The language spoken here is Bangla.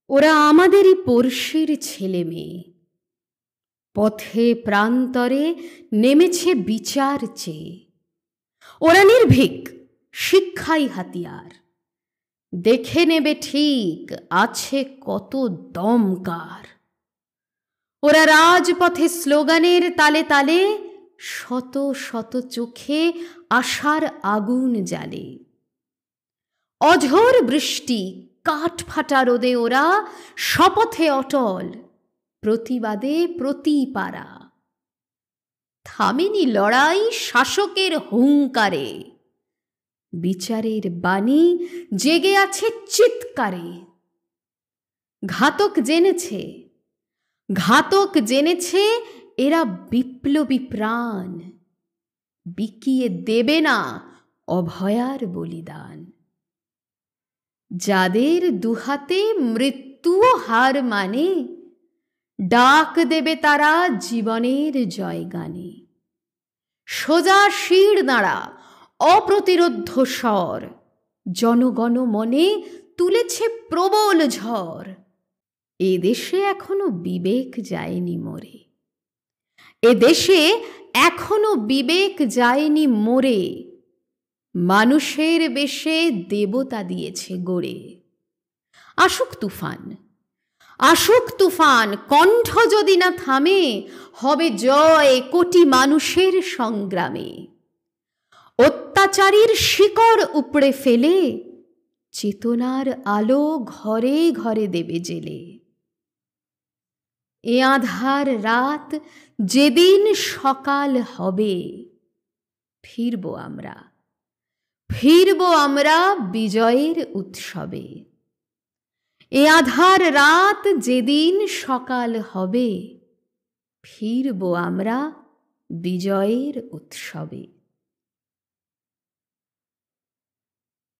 ওরা আমাদেরই পড়শির ছেলে মেয়ে, পথে প্রান্তরে নেমেছে বিচার চেয়ে। ওরা নির্ভীক, শিক্ষাই হাতিয়ার, দেখে নেবে ঠিক আছে কত দমকার। ওরা রাজপথে স্লোগানের তালে তালে শত শত চোখে আশার আগুন জ্বালে। অঝোর বৃষ্টি কাঠ ফাটা রোদে ওরা শপথে অটল, প্রতিবাদে প্রতিপারা। থামেনি লড়াই শাসকের হুঙ্কারে, বিচারের বাণী জেগে আছে চিৎকারে। ঘাতক জেনেছে, ঘাতক জেনেছে এরা বিপ্লবী প্রাণ, বিকিয়ে দেবে না অভয়ার বলিদান। যাদের দুহাতে মৃত্যুও হার মানে, ডাক দেবে তারা জীবনের জয়গানে। সোজা শির নাড়া অপ্রতিরোধ্য স্বর, জনগণ মনে তুলেছে প্রবল ঝড়। এদেশে এখনো বিবেক যায়নি মরে, এদেশে এখনো বিবেক যায়নি মরে। মানুষের বেশে দেবতা দিয়েছে গড়ে। আসুক তুফান, আসুক তুফান, কণ্ঠ যদি না থামে, হবে জয় কোটি মানুষের সংগ্রামে। অত্যাচারীর শিকড় উপড়ে ফেলে চেতনার আলো ঘরে ঘরে দেবে জেলে। এ আঁধার রাত যেদিন সকাল হবে, ফিরবো আমরা, ফিরবো আমরা বিজয়ের উৎসবে। এ আঁধার রাত যেদিন সকাল হবে, ফিরবো আমরা বিজয়ের উৎসবে।